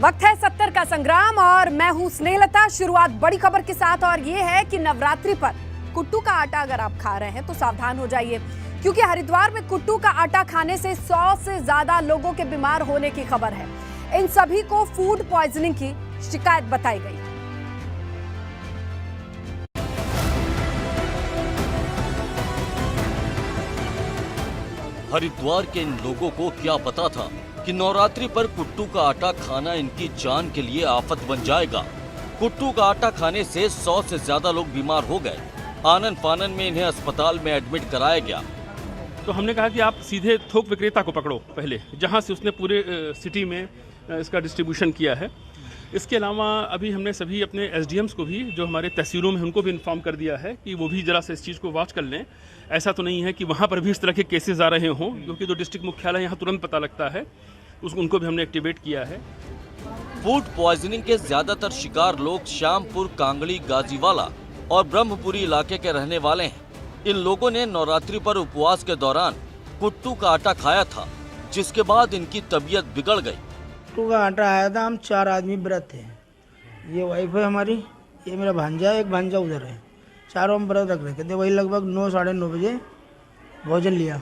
वक्त है 70 का संग्राम और मैं हूं स्नेहलता। शुरुआत बड़ी खबर के साथ और ये है कि नवरात्रि पर कुट्टू का आटा अगर आप खा रहे हैं तो सावधान हो जाइए, क्योंकि हरिद्वार में कुट्टू का आटा खाने से 100 से ज्यादा लोगों के बीमार होने की खबर है। इन सभी को फूड पॉइजनिंग की शिकायत बताई गई। हरिद्वार के इन लोगों को क्या पता था कि नवरात्रि पर कुट्टू का आटा खाना इनकी जान के लिए आफत बन जाएगा। कुट्टू का आटा खाने से 100 से ज्यादा लोग बीमार हो गए। आनन फानन में इन्हें अस्पताल में एडमिट कराया गया। तो हमने कहा कि आप सीधे थोक विक्रेता को पकड़ो पहले, जहां से उसने पूरे सिटी में इसका डिस्ट्रीब्यूशन किया है। इसके अलावा अभी हमने सभी अपने एसडीएम्स को भी, जो हमारे तहसीलों में, उनको भी इन्फॉर्म कर दिया है कि वो भी जरा से इस चीज़ को वॉच कर लें। ऐसा तो नहीं है कि वहाँ पर भी इस तरह के केसेस आ रहे हों, क्योंकि जो डिस्ट्रिक्ट मुख्यालय यहाँ तुरंत पता लगता है, उनको भी हमने एक्टिवेट किया है। फूड पॉइजनिंग के ज्यादातर शिकार लोग श्यामपुर, कांगड़ी, गाजीवाला और ब्रह्मपुरी इलाके के रहने वाले हैं। इन लोगों ने नवरात्रि पर उपवास के दौरान कुट्टू का आटा खाया था, जिसके बाद इनकी तबीयत बिगड़ गई। कुट्टू का आटा आया था, हम 4 आदमी व्रत थे। ये वाइफ है हमारी, ये मेरा भांजा है, एक भांजा उधर है। चारों हम व्रत रख रखे थे। वही लगभग 9 साढ़े 9 बजे भोजन लिया।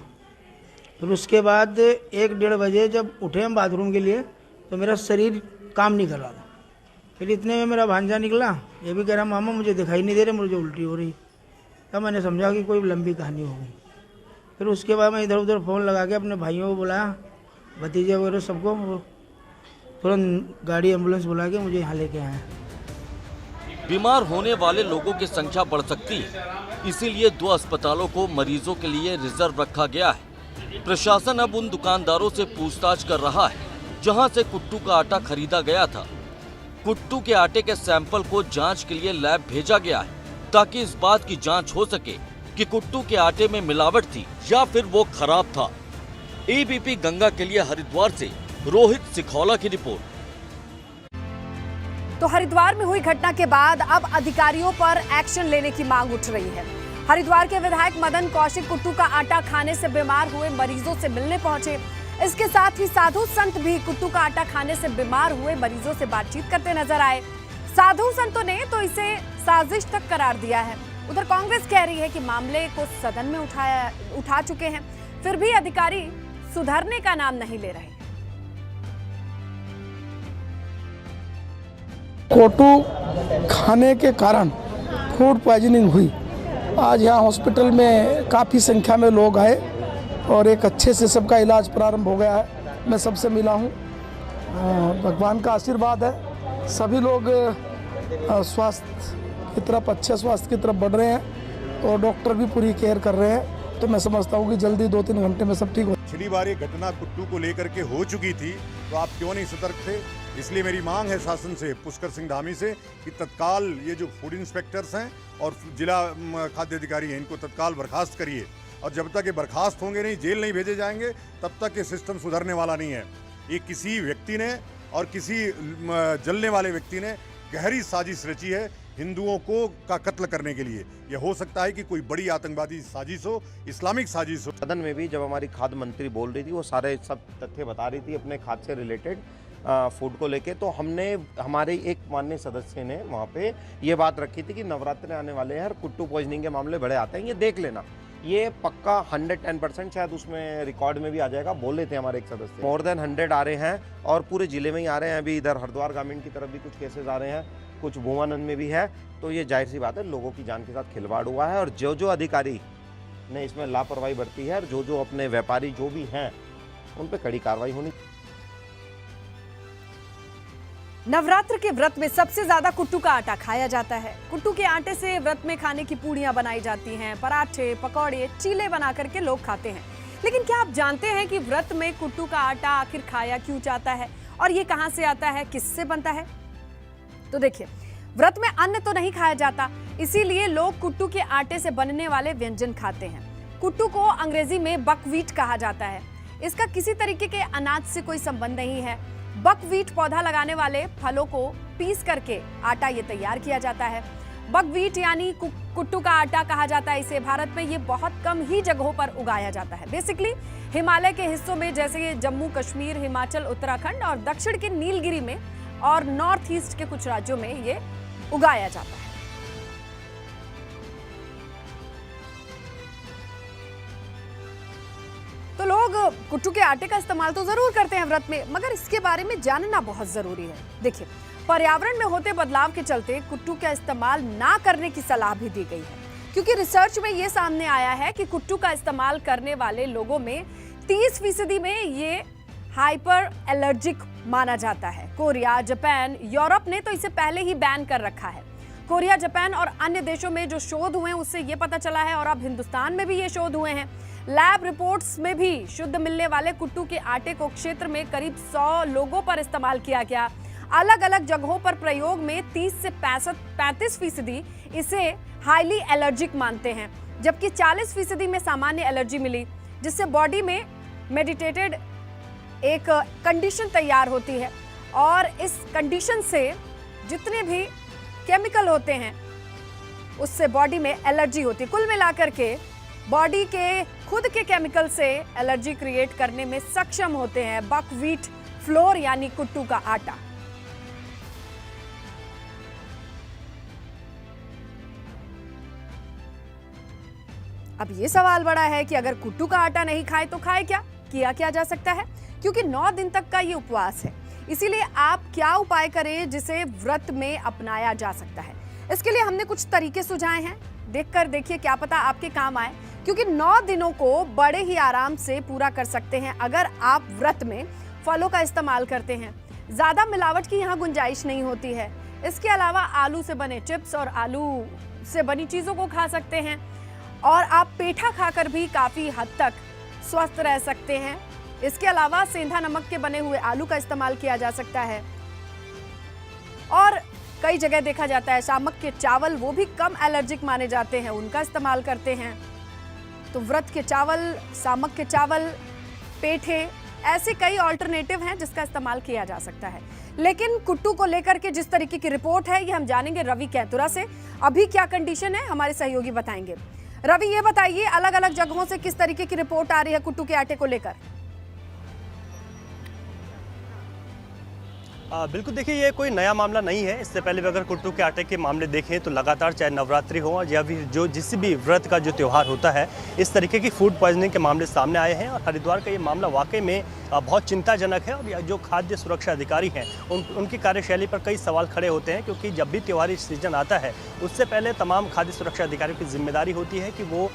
फिर उसके बाद 1-1:30 बजे जब उठे हम बाथरूम के लिए, तो मेरा शरीर काम नहीं कर रहा था। फिर इतने में मेरा भांजा निकला, ये भी कह रहा मामा मुझे दिखाई नहीं दे रहे, मुझे उल्टी हो रही। तब मैंने समझा कि कोई लंबी कहानी होगी। फिर उसके बाद मैं इधर उधर फ़ोन लगा के अपने भाइयों को बुलाया, भतीजे वगैरह सबको, तुरंत गाड़ी एम्बुलेंस बुला के मुझे यहाँ लेके आए। बीमार होने वाले लोगों की संख्या बढ़ सकती है, इसीलिए 2 अस्पतालों को मरीजों के लिए रिजर्व रखा गया है। प्रशासन अब उन दुकानदारों से पूछताछ कर रहा है जहां से कुट्टू का आटा खरीदा गया था। कुट्टू के आटे के सैंपल को जांच के लिए लैब भेजा गया है, ताकि इस बात की जांच हो सके कि कुट्टू के आटे में मिलावट थी या फिर वो खराब था। एबीपी गंगा के लिए हरिद्वार से रोहित सिखौला की रिपोर्ट। तो हरिद्वार में हुई घटना के बाद अब अधिकारियों पर एक्शन लेने की मांग उठ रही है। हरिद्वार के विधायक मदन कौशिक कुट्टू का आटा खाने से बीमार हुए मरीजों से मिलने पहुंचे। इसके साथ ही साधु संत भी कुट्टू का आटा खाने से बीमार हुए मरीजों से बातचीत करते नजर आए। साधु संतों ने तो इसे साजिश तक करार दिया है। उधर कांग्रेस कह रही है कि मामले को सदन में उठा चुके हैं, फिर भी अधिकारी सुधरने का नाम नहीं ले रहे। कुट्टू खाने के कारण फूड पॉइजनिंग हुई। आज यहाँ हॉस्पिटल में काफ़ी संख्या में लोग आए और एक अच्छे से सबका इलाज प्रारंभ हो गया है। मैं सबसे मिला हूँ, भगवान का आशीर्वाद है। सभी लोग स्वास्थ्य की तरफ, अच्छे स्वास्थ्य की तरफ बढ़ रहे हैं और डॉक्टर भी पूरी केयर कर रहे हैं। तो मैं समझता हूँ कि जल्दी 2-3 घंटे में सब ठीक हो। पिछली बार ये घटना कुट्टू को लेकर के हो चुकी थी, तो आप क्यों नहीं सतर्क थे? इसलिए मेरी मांग है शासन से, पुष्कर सिंह धामी से, कि तत्काल ये जो फूड इंस्पेक्टर्स हैं और जिला खाद्य अधिकारी हैं, इनको तत्काल बर्खास्त करिए। और जब तक ये बर्खास्त होंगे नहीं, जेल नहीं भेजे जाएंगे, तब तक ये सिस्टम सुधरने वाला नहीं है। ये किसी व्यक्ति ने और किसी जलने वाले व्यक्ति ने गहरी साजिश रची है हिंदुओं को का कत्ल करने के लिए। यह हो सकता है कि कोई बड़ी आतंकवादी साजिश हो, इस्लामिक साजिश हो। सदन में भी जब हमारी खाद्य मंत्री बोल रही थी, वो सारे सब तथ्य बता रही थी अपने खाद्य से रिलेटेड फूड को लेके, तो हमने, हमारे एक माननीय सदस्य ने वहाँ पे ये बात रखी थी कि नवरात्रि आने वाले हैं और कुट्टू पॉइजनिंग के मामले बड़े आते हैं, ये देख लेना। ये पक्का 110% शायद उसमें रिकॉर्ड में भी आ जाएगा, बोल रहे थे हमारे एक सदस्य। मोर देन 100 आ रहे हैं और पूरे जिले में ही आ रहे हैं। अभी इधर हरिद्वार ग्रामीण की तरफ भी कुछ केसेस आ रहे हैं, कुछ भूमानंद में भी है। तो ये जाहिर सी बात है, लोगों की जान के साथ खिलवाड़ हुआ है और जो अधिकारी ने इसमें लापरवाही बरती है और जो अपने व्यापारी जो भी हैं, उन पर कड़ी कार्रवाई होनी। नवरात्र के व्रत में सबसे ज्यादा कुट्टू का आटा खाया जाता है। कुट्टू के आटे से व्रत में खाने की पूड़ियां बनाई जाती हैं, पराठे, पकौड़े, चीले बना करके लोग खाते हैं। लेकिन क्या आप जानते हैं कि व्रत में कुट्टू का आटा आखिर खाया क्यों जाता है और ये कहां से आता है, किससे बनता है? तो देखिए, व्रत में अन्न तो नहीं खाया जाता, इसीलिए लोग कुट्टू के आटे से बनने वाले व्यंजन खाते हैं। कुट्टू को अंग्रेजी में बकव्हीट कहा जाता है। इसका किसी तरीके के अनाज से कोई संबंध नहीं है। बकव्हीट पौधा लगाने वाले फलों को पीस करके आटा ये तैयार किया जाता है। बकव्हीट यानी कुट्टू का आटा कहा जाता है इसे। भारत में ये बहुत कम ही जगहों पर उगाया जाता है। बेसिकली हिमालय के हिस्सों में, जैसे जम्मू कश्मीर, हिमाचल, उत्तराखंड और दक्षिण के नीलगिरी में और नॉर्थ ईस्ट के कुछ राज्यों में ये उगाया जाता है। तो लोग कुट्टू के आटे का इस्तेमाल तो जरूर करते हैं व्रत में, मगर इसके बारे में जानना बहुत जरूरी है। देखिए, पर्यावरण में होते बदलाव के चलते कुट्टू का इस्तेमाल ना करने की सलाह भी दी गई है, क्योंकि रिसर्च में ये सामने आया है कि कुट्टू का इस्तेमाल करने वाले लोगों में 30% में ये हाइपर एलर्जिक माना जाता है। कोरिया, जापान, यूरोप ने तो इसे पहले ही बैन कर रखा है। कोरिया, जापान और अन्य देशों में जो शोध हुए हैं उससे ये पता चला है, और अब हिंदुस्तान में भी ये शोध हुए हैं। लैब रिपोर्ट्स में भी शुद्ध मिलने वाले कुट्टू के आटे को क्षेत्र में करीब 100 लोगों पर इस्तेमाल किया गया। अलग अलग जगहों पर प्रयोग में 30 से 35% इसे हाईली एलर्जिक मानते हैं, जबकि 40% में सामान्य एलर्जी मिली, जिससे बॉडी में मेडिटेटेड एक कंडीशन तैयार होती है, और इस कंडीशन से जितने भी केमिकल होते हैं उससे बॉडी में एलर्जी होती है। कुल मिलाकर के बॉडी के खुद के केमिकल से एलर्जी क्रिएट करने में सक्षम होते हैं बकव्हीट फ्लोर यानी कुट्टू का आटा। अब ये सवाल बड़ा है कि अगर कुट्टू का आटा नहीं खाए तो खाए क्या? किया जा सकता है, क्योंकि 9 दिन तक का ये उपवास है। इसीलिए आप क्या उपाय करें जिसे व्रत में अपनाया जा सकता है। इसके लिए हमने कुछ तरीके सुझाए हैं, देखकर देखिए, क्या पता आपके काम आए, क्योंकि 9 दिनों को बड़े ही आराम से पूरा कर सकते हैं अगर आप व्रत में फलों का इस्तेमाल करते हैं। ज़्यादा मिलावट की यहाँ गुंजाइश नहीं होती है। इसके अलावा आलू से बने चिप्स और आलू से बनी चीज़ों को खा सकते हैं, और आप पेठा खाकर भी काफ़ी हद तक स्वस्थ रह सकते हैं। इसके अलावा सेंधा नमक के बने हुए आलू का इस्तेमाल किया जा सकता है, और कई जगह देखा जाता है सामक के चावल, वो भी कम एलर्जिक माने जाते हैं, उनका इस्तेमाल करते हैं। तो व्रत के चावल, सामक के चावल, पेठे, ऐसे कई ऑल्टरनेटिव हैं जिसका इस्तेमाल किया जा सकता है। लेकिन कुट्टू को लेकर के जिस तरीके की रिपोर्ट है ये हम जानेंगे रवि कैतुरा से। अभी क्या कंडीशन है हमारे सहयोगी बताएंगे। रवि, ये बताइए, अलग अलग जगहों से किस तरीके की रिपोर्ट आ रही है कुट्टू के आटे को लेकर? बिल्कुल, देखिए, ये कोई नया मामला नहीं है। इससे पहले भी अगर कुट्टू के आटे के मामले देखें तो लगातार, चाहे नवरात्रि हो या भी जो जिस भी व्रत का जो त्यौहार होता है, इस तरीके की फूड पॉइजनिंग के मामले सामने आए हैं। और हरिद्वार का ये मामला वाकई में बहुत चिंताजनक है, और जो खाद्य सुरक्षा अधिकारी हैं उनकी कार्यशैली पर कई सवाल खड़े होते हैं, क्योंकि जब भी त्योहारी सीजन आता है उससे पहले तमाम खाद्य सुरक्षा अधिकारियों की जिम्मेदारी होती है कि वो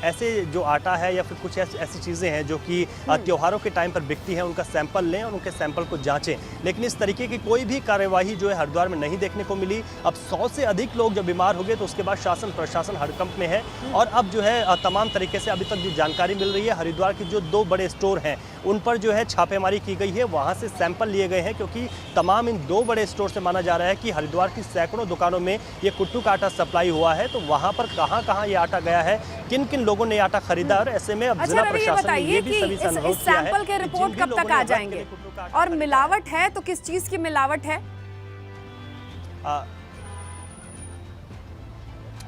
ऐसे जो आटा है या फिर कुछ ऐसी चीज़ें हैं जो कि त्योहारों के टाइम पर बिकती हैं, उनका सैंपल लें और उनके सैंपल को जाँचें। लेकिन इस तरीके की कोई भी कार्यवाही जो है हरिद्वार में नहीं देखने को मिली। अब 100 से अधिक लोग जब बीमार हो गए तो उसके बाद शासन प्रशासन हड़कंप में है, और अब जो है तमाम तरीके से अभी तक जो जानकारी मिल रही है, हरिद्वार की जो 2 बड़े स्टोर हैं उन पर जो है छापेमारी की गई है, वहाँ से सैंपल लिए गए हैं, क्योंकि तमाम इन 2 बड़े स्टोर से माना जा रहा है कि हरिद्वार की सैकड़ों दुकानों में ये कुट्टू का आटा सप्लाई हुआ है। तो वहाँ पर कहाँ कहाँ ये आटा गया है, किन किन लोगों ने आटा खरीदा, और ऐसे में अब जिला प्रशासन ने ये भी सभी से अनुरोध किया है। सैंपल के रिपोर्ट कब तक आ जाएंगे, और मिलावट है तो किस चीज की मिलावट है?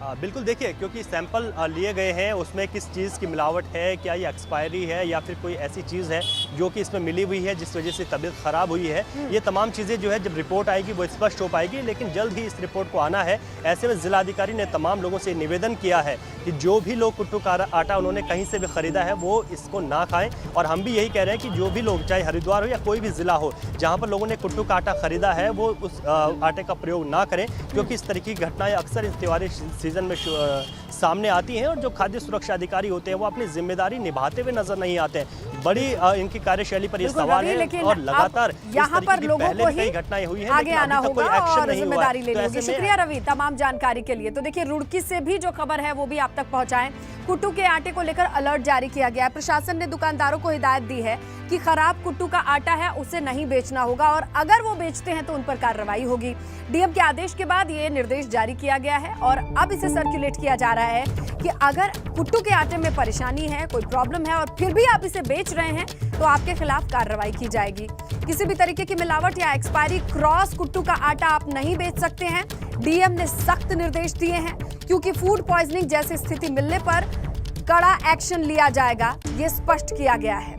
बिल्कुल, देखिए, क्योंकि सैंपल लिए गए हैं उसमें किस चीज़ की मिलावट है, क्या ये एक्सपायरी है या फिर कोई ऐसी चीज़ है जो कि इसमें मिली हुई है जिस वजह से तबीयत ख़राब हुई है, ये तमाम चीज़ें जो है जब रिपोर्ट आएगी वो स्पष्ट हो पाएगी। लेकिन जल्द ही इस रिपोर्ट को आना है। ऐसे में जिलाधिकारी ने तमाम लोगों से निवेदन किया है कि जो भी लोग कुट्टू का आटा उन्होंने कहीं से भी ख़रीदा है वो इसको ना खाएँ। और हम भी यही कह रहे हैं कि जो भी लोग, चाहे हरिद्वार हो या कोई भी ज़िला हो, जहाँ पर लोगों ने कुट्टू का आटा ख़रीदा है वो उस आटे का प्रयोग ना करें, क्योंकि इस तरीके की घटनाएँ अक्सर इस त्योहारी सीजन में सामने आती हैं, और जो खाद्य सुरक्षा अधिकारी होते हैं वो अपनी जिम्मेदारी निभाते हुए नजर नहीं आते हैं। बड़ी इनकी कार्यशैली पर ये सवाल है, और लगातार यहाँ पर लोगों को ही घटनाएं हुई हैं, आगे आना होगा और जिम्मेदारी लेनी होगी। शुक्रिया रवि तमाम जानकारी के लिए। तो देखिए, रुड़की से भी जो खबर है वो भी आप तक पहुंचाएं। कुट्टू के आटे को लेकर अलर्ट जारी किया गया है। प्रशासन ने दुकानदारों को हिदायत दी है कि खराब कुट्टू का आटा है उसे नहीं बेचना होगा, और अगर वो बेचते हैं तो उन पर कार्रवाई होगी। डीएम के आदेश के बाद ये निर्देश जारी किया गया है, और अब इसे सर्कुलेट किया जा रहा है कि अगर कुट्टू के आटे में परेशानी है, कोई प्रॉब्लम है और फिर भी आप इसे बेच रहे हैं तो आपके खिलाफ कार्रवाई की जाएगी। किसी भी तरीके की मिलावट या एक्सपायरी क्रॉस कुट्टू का आटा आप नहीं बेच सकते हैं। डीएम ने सख्त निर्देश दिए हैं, क्योंकि फूड पॉइजनिंग जैसी स्थिति मिलने पर कड़ा एक्शन लिया जाएगा, ये स्पष्ट किया गया है।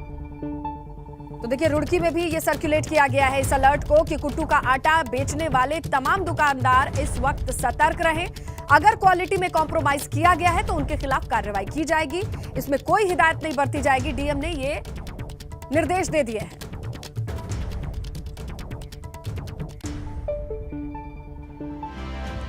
तो देखिए रुड़की में भी ये सर्कुलेट किया गया है इस अलर्ट को कि कुट्टू का आटा बेचने वाले तमाम दुकानदार इस वक्त सतर्क रहें। अगर क्वालिटी में कॉम्प्रोमाइज किया गया है तो उनके खिलाफ कार्रवाई की जाएगी। इसमें कोई हिदायत नहीं बरती जाएगी। डीएम ने ये निर्देश दे दिए हैं।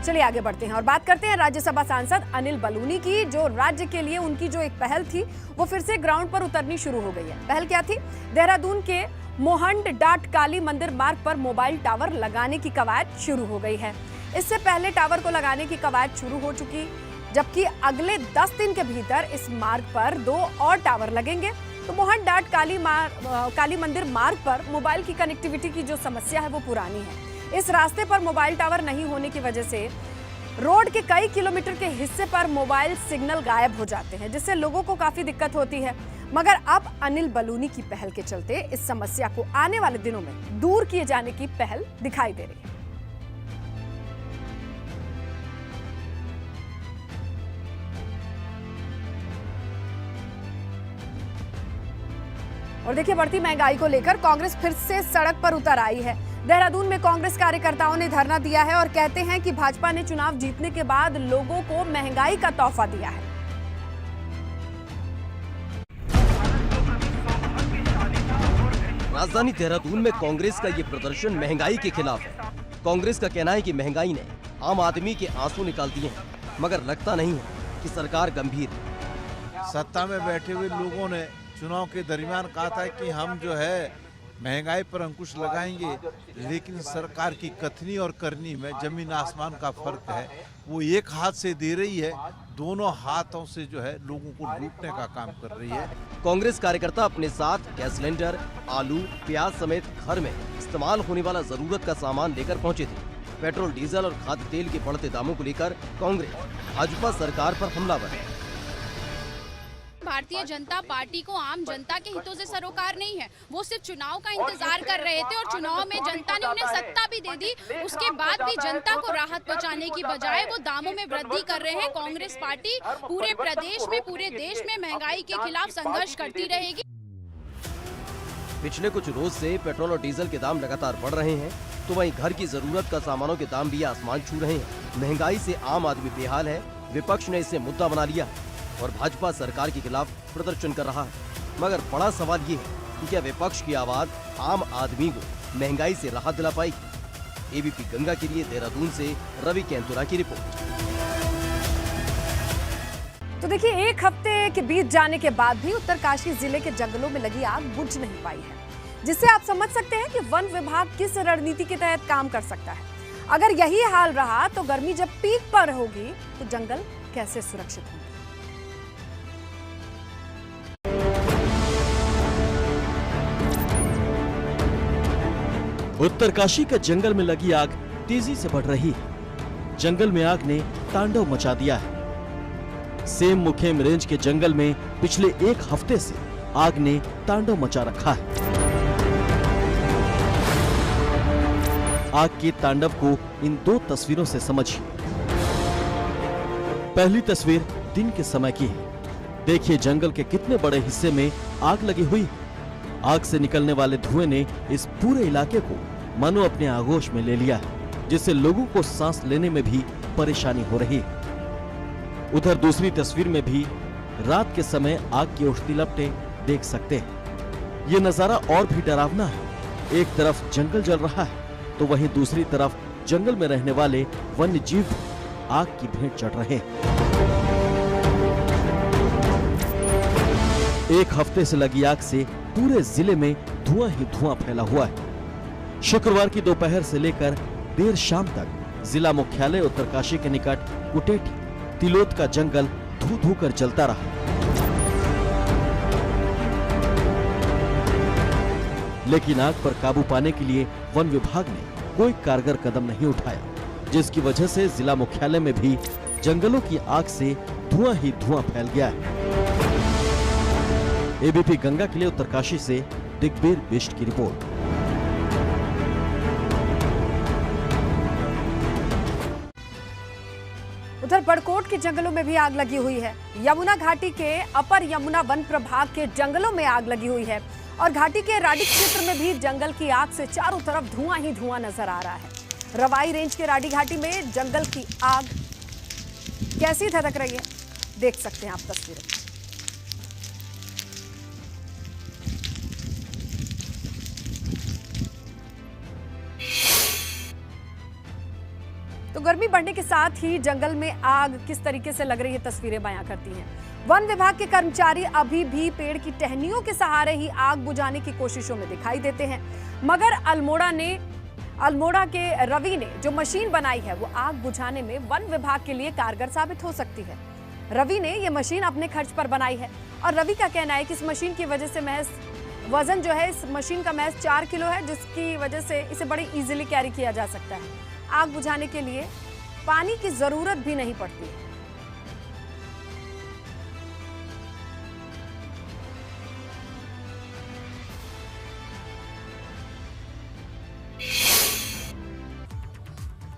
चलिए आगे बढ़ते हैं और बात करते हैं राज्यसभा सांसद अनिल बलूनी की, जो राज्य के लिए उनकी जो एक पहल थी वो फिर से ग्राउंड पर उतरनी शुरू हो गई है। पहल क्या थी? देहरादून के मोहंड डाट काली मंदिर मार्ग पर मोबाइल टावर लगाने की कवायद शुरू हो गई है। इससे पहले टावर को लगाने की कवायद शुरू हो चुकी, जबकि अगले 10 दिन के भीतर इस मार्ग पर 2 और टावर लगेंगे। तो मोहन डाट काली मंदिर मार्ग पर मोबाइल की कनेक्टिविटी की जो समस्या है वो पुरानी है। इस रास्ते पर मोबाइल टावर नहीं होने की वजह से रोड के कई किलोमीटर के हिस्से पर मोबाइल सिग्नल गायब हो जाते हैं, जिससे लोगों को काफी दिक्कत होती है। मगर अब अनिल बलूनी की पहल के चलते इस समस्या को आने वाले दिनों में दूर किए जाने की पहल दिखाई दे रही है। और देखिए बढ़ती महंगाई को लेकर कांग्रेस फिर से सड़क पर उतर आई है। देहरादून में कांग्रेस कार्यकर्ताओं ने धरना दिया है और कहते हैं कि भाजपा ने चुनाव जीतने के बाद लोगों को महंगाई का तोहफा दिया है। राजधानी देहरादून में कांग्रेस का ये प्रदर्शन महंगाई के खिलाफ है। कांग्रेस का कहना है कि महंगाई ने आम आदमी के आंसू निकाल दिए हैं, मगर लगता नहीं है कि सरकार गंभीर है। सत्ता में बैठे हुए लोगों ने चुनाव के दरमियान कहा था कि हम जो है महंगाई पर अंकुश लगाएंगे, लेकिन सरकार की कथनी और करनी में जमीन आसमान का फर्क है। वो एक हाथ से दे रही है, दोनों हाथों से जो है लोगों को लूटने का काम कर रही है। कांग्रेस कार्यकर्ता अपने साथ गैस सिलेंडर, आलू, प्याज समेत घर में इस्तेमाल होने वाला जरूरत का सामान लेकर पहुंचे थे। पेट्रोल, डीजल और खाद्य तेल के बढ़ते दामों को लेकर कांग्रेस भाजपा सरकार पर हमलावर है। भारतीय जनता पार्टी को आम जनता के हितों से सरोकार नहीं है। वो सिर्फ चुनाव का इंतजार कर रहे थे और चुनाव में जनता ने उन्हें सत्ता भी दे दी। उसके बाद भी जनता को राहत पहुंचाने की बजाय वो दामों में वृद्धि कर रहे हैं। कांग्रेस पार्टी पूरे प्रदेश में, पूरे देश में महंगाई के खिलाफ संघर्ष करती रहेगी। पिछले कुछ रोज से पेट्रोल और डीजल के दाम लगातार बढ़ रहे हैं, तो वहीं घर की जरूरत का सामानों के दाम भी आसमान छू रहे हैं। महंगाई से आम आदमी बेहाल है। विपक्ष ने इसे मुद्दा बना लिया और भाजपा सरकार के खिलाफ प्रदर्शन कर रहा है। मगर बड़ा सवाल ये है कि क्या विपक्ष की आवाज आम आदमी को महंगाई से राहत दिला पाएगी? एबीपी गंगा के लिए देहरादून से रवि कैंतुरा की रिपोर्ट। तो देखिए एक हफ्ते के बीत जाने के बाद भी उत्तरकाशी जिले के जंगलों में लगी आग बुझ नहीं पाई है, जिससे आप समझ सकते हैं कि वन विभाग किस रणनीति के तहत काम कर सकता है। अगर यही हाल रहा तो गर्मी जब पीक पर होगी तो जंगल कैसे सुरक्षित होंगे? उत्तरकाशी के जंगल में लगी आग तेजी से बढ़ रही है। जंगल में आग ने तांडव मचा दिया है। सेम मुखेम रेंज के जंगल में पिछले एक हफ्ते से आग ने तांडव मचा रखा है। आग के तांडव को इन 2 तस्वीरों से समझिए। पहली तस्वीर दिन के समय की है। देखिए जंगल के कितने बड़े हिस्से में आग लगी हुई है। आग से निकलने वाले धुएं ने इस पूरे इलाके को मानो अपने आगोश में ले लिया है, जिससे लोगों को सांस लेने में भी परेशानी हो रही है। उधर दूसरी तस्वीर में भी रात के समय आग की उठती लपटें देख सकते हैं। ये नजारा और भी डरावना है। एक तरफ जंगल जल रहा है तो वहीं दूसरी तरफ जंगल में रहने वाले वन्य जीव आग की भेंट चढ़ रहे हैं। एक हफ्ते से लगी आग से पूरे जिले में धुआं ही धुआं फैला हुआ है। शुक्रवार की दोपहर से लेकर देर शाम तक जिला मुख्यालय उत्तरकाशी के निकट कुटेठी, तिलोत का जंगल धू धू कर जलता रहा। लेकिन आग पर काबू पाने के लिए वन विभाग ने कोई कारगर कदम नहीं उठाया, जिसकी वजह से जिला मुख्यालय में भी जंगलों की आग से धुआं ही धुआं फैल गया है। एबीपी गंगा के लिए उत्तरकाशी से दिग्बीर बिष्ट की रिपोर्ट। उधर बड़कोट के जंगलों में भी आग लगी हुई है। यमुना घाटी के अपर यमुना वन प्रभाग के जंगलों में आग लगी हुई है। और घाटी के राडी क्षेत्र में भी जंगल की आग से चारों तरफ धुआं ही धुआं नजर आ रहा है। रवाई रेंज के राडी घाटी में जंगल की आग कैसी धधक रही है, देख सकते हैं आप तस्वीरें। तो गर्मी बढ़ने के साथ ही जंगल में आग किस तरीके से लग रही है, तस्वीरें बयां करती हैं। वन विभाग के कर्मचारी अभी भी पेड़ की टहनियों के सहारे ही आग बुझाने की कोशिशों में दिखाई देते हैं, मगर अल्मोड़ा के रवि ने जो मशीन बनाई है वो आग बुझाने में वन विभाग के लिए कारगर साबित हो सकती है। रवि ने ये मशीन अपने खर्च पर बनाई है और रवि का कहना है कि इस मशीन की वजह से महज वजन जो है इस मशीन का महज 4 किलो है, जिसकी वजह से इसे बड़ी इजीली कैरी किया जा सकता है। आग बुझाने के लिए पानी की जरूरत भी नहीं पड़ती।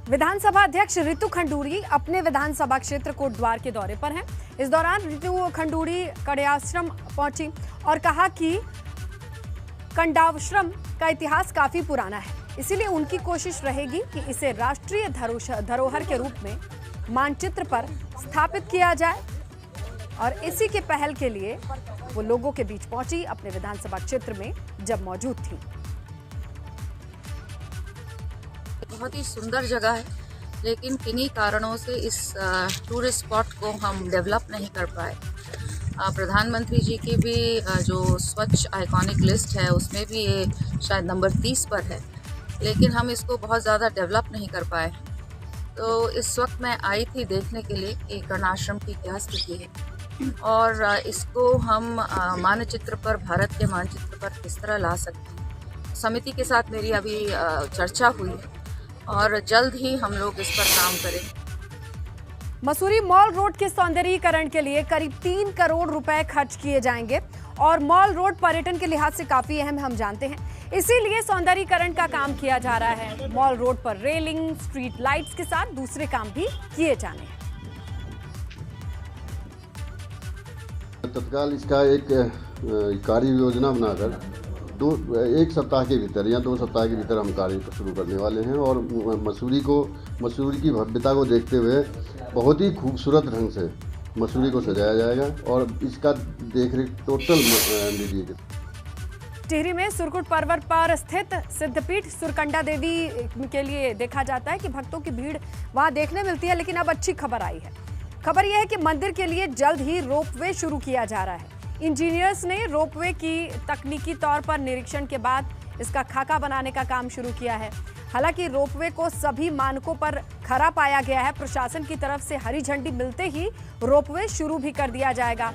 विधानसभा अध्यक्ष रितु खंडूरी अपने विधानसभा क्षेत्र कोटद्वार के दौरे पर हैं। इस दौरान रितु खंडूरी कड़ियाश्रम पहुंची और कहा कि कंडावश्रम का इतिहास काफी पुराना है, इसीलिए उनकी कोशिश रहेगी कि इसे राष्ट्रीय धरोहर के रूप में मानचित्र पर स्थापित किया जाए। और इसी के पहल के लिए वो लोगों के बीच पहुंची अपने विधानसभा क्षेत्र में जब मौजूद थी। बहुत ही सुंदर जगह है, लेकिन किन्हीं कारणों से इस टूरिस्ट स्पॉट को हम डेवलप नहीं कर पाए। प्रधानमंत्री जी की भी जो स्वच्छ आइकॉनिक लिस्ट है उसमें भी ये शायद नंबर 30 पर है, लेकिन हम इसको बहुत ज़्यादा डेवलप नहीं कर पाए। तो इस वक्त मैं आई थी देखने के लिए कि कर्णाश्रम की क्या स्थिति है और इसको हम मानचित्र पर, भारत के मानचित्र पर किस तरह ला सकते हैं। समिति के साथ मेरी अभी चर्चा हुई है और जल्द ही हम लोग इस पर काम करेंगे। मसूरी मॉल रोड के सौंदर्यीकरण के लिए करीब 3 करोड़ रुपए खर्च किए जाएंगे और मॉल रोड पर्यटन के लिहाज से काफी अहम हम जानते हैं, इसीलिए सौंदर्यीकरण का काम किया जा रहा है। मॉल रोड पर रेलिंग, स्ट्रीट लाइट्स के साथ दूसरे काम भी किए जाने हैं। तत्काल इसका एक कार्य योजना बनाकर 1 सप्ताह के भीतर या 2 सप्ताह के भीतर हम कार्य शुरू करने वाले हैं और मसूरी की भव्यता को देखते हुए बहुत ही खूबसूरत ढंग से मसूरी को सजाया जाएगा और इसका देखरेख टोटल लीजिए। टिहरी में सुरकुट पर्वत पर स्थित सिद्धपीठ सुरकंडा देवी के लिए देखा जाता है कि भक्तों की भीड़ वहां देखने मिलती है, लेकिन अब अच्छी खबर आई है। खबर यह है कि मंदिर के लिए जल्द ही रोपवे शुरू किया जा रहा है। इंजीनियर्स ने रोपवे की तकनीकी तौर पर निरीक्षण के बाद इसका खाका बनाने का काम शुरू किया है। हालांकि रोपवे को सभी मानकों पर खरा पाया गया है। प्रशासन की तरफ से हरी झंडी मिलते ही रोपवे शुरू भी कर दिया जाएगा।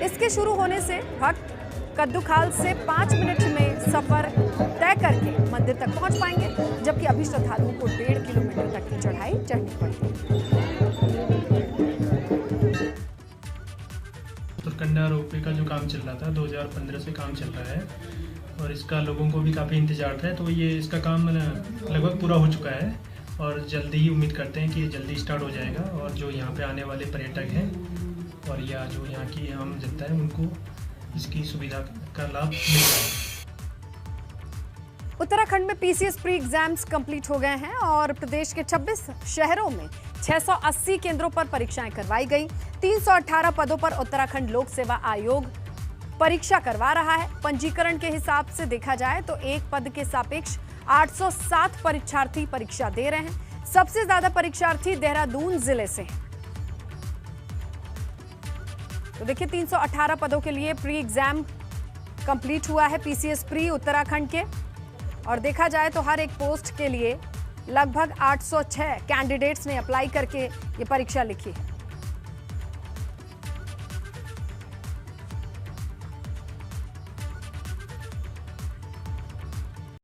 इसके शुरू होने से भक्त कद्दूखाल से 5 मिनट में सफर तय करके मंदिर तक पहुंच पाएंगे, जबकि अभी श्रद्धालुओं को 1.5 किलोमीटर तक की चढ़ाई चढ़नी पड़ती है। सुरकंडा रोपवे का जो काम चल रहा था 2015 से काम चल रहा है और इसका लोगों को भी काफ़ी इंतजार था, तो ये इसका काम लगभग पूरा हो चुका है और जल्दी ही उम्मीद करते हैं कि ये जल्दी स्टार्ट हो जाएगा और जो यहाँ पे आने वाले पर्यटक हैं और या जो यहाँ की आम जनता है उनको इसकी सुविधा का लाभ मिल रहा है। उत्तराखंड में पीसीएस प्री एग्जाम्स कंप्लीट हो गए हैं और प्रदेश के 26 शहरों में 680 केंद्रों पर परीक्षाएं करवाई गई। 318 पदों पर उत्तराखंड लोक सेवा आयोग परीक्षा करवा रहा है। पंजीकरण के हिसाब से देखा जाए तो एक पद के सापेक्ष 807 परीक्षार्थी परीक्षा दे रहे हैं। सबसे ज्यादा परीक्षार्थी देहरादून जिले से हैं। तो देखिए 318 पदों के लिए प्री एग्जाम कंप्लीट हुआ है पीसीएस प्री उत्तराखंड के, और देखा जाए तो हर एक पोस्ट के लिए लगभग 806 कैंडिडेट्स ने अप्लाई करके ये परीक्षा लिखी है।